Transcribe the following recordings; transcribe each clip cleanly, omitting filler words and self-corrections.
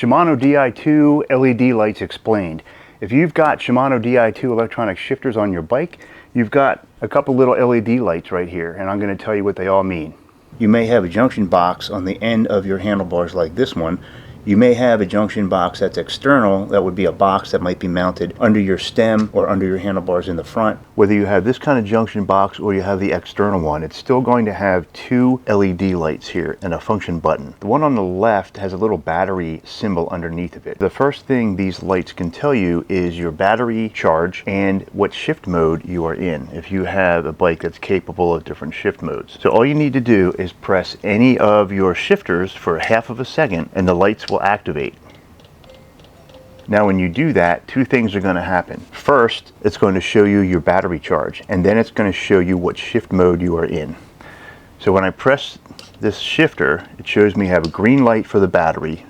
Shimano Di2 LED lights explained. If you've got Shimano Di2 electronic shifters on your bike, you've got a couple little LED lights right here, and I'm going to tell you what they all mean. You may have a junction box on the end of your handlebars like this one. You may have a junction box that's external. That would be a box that might be mounted under your stem or under your handlebars in the front. Whether you have this kind of junction box or you have the external one, it's still going to have two LED lights here and a function button. The one on the left has a little battery symbol underneath of it. The first thing these lights can tell you is your battery charge and what shift mode you are in, if you have a bike that's capable of different shift modes. So all you need to do is press any of your shifters for half of a second and the lights will activate. Now when you do that, two things are going to happen. First, it's going to show you your battery charge, and then it's going to show you what shift mode you are in. So when I press this shifter, it shows me I have a green light for the battery,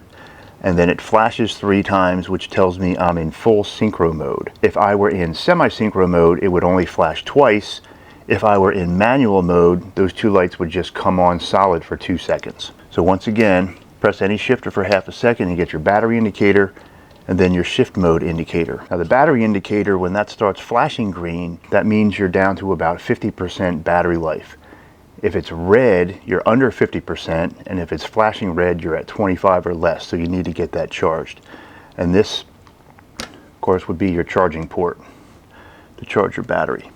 and then it flashes 3 times, which tells me I'm in full synchro mode. If I were in semi-synchro mode, it would only flash twice. If I were in manual mode, those two lights would just come on solid for 2 seconds. So once again, press any shifter for half a second, you get your battery indicator and then your shift mode indicator. Now the battery indicator, when that starts flashing green, that means you're down to about 50% battery life. If it's red, you're under 50%, and if it's flashing red, you're at 25 or less, so you need to get that charged. And this, of course, would be your charging port to charge your battery.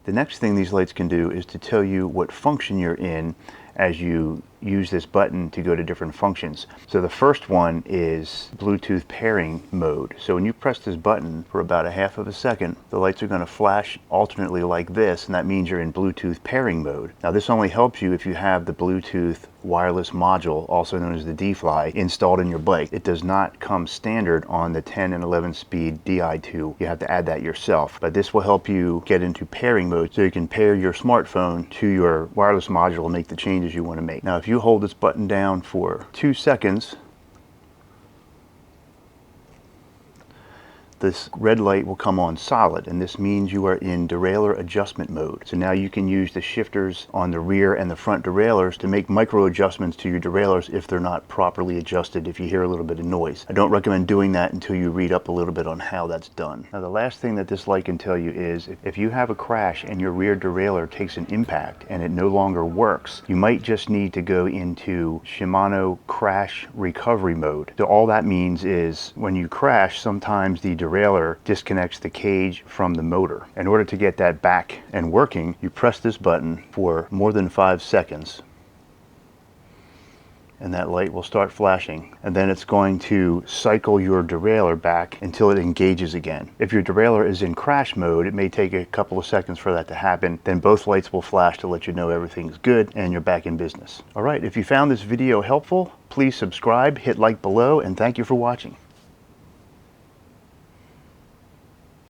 The next thing these lights can do is to tell you what function you're in as you use this button to go to different functions. So the first one is Bluetooth pairing mode. So when you press this button for about a half of a second, the lights are going to flash alternately like this, and that means you're in Bluetooth pairing mode. Now this only helps you if you have the Bluetooth wireless module, also known as the D-Fly, installed in your bike. It does not come standard on the 10 and 11 speed Di2. You have to add that yourself, but this will help you get into pairing mode so you can pair your smartphone to your wireless module and make the changes you want to make. Now if you hold this button down for 2 seconds, this red light will come on solid, and this means you are in Derailleur Adjustment mode. So now you can use the shifters on the rear and the front derailleurs to make micro adjustments to your derailleurs if they're not properly adjusted, if you hear a little bit of noise. I don't recommend doing that until you read up a little bit on how that's done. Now the last thing that this light can tell you is if you have a crash and your rear derailleur takes an impact and it no longer works, you might just need to go into Shimano crash recovery mode. So all that means is when you crash, sometimes the derailleur disconnects the cage from the motor. In order to get that back and working, you press this button for more than 5 seconds, and that light will start flashing, and then it's going to cycle your derailleur back until it engages again. If your derailleur is in crash mode, it may take a couple of seconds for that to happen. Then both lights will flash to let you know everything's good and you're back in business. All right, if you found this video helpful, please subscribe, hit like below, and thank you for watching.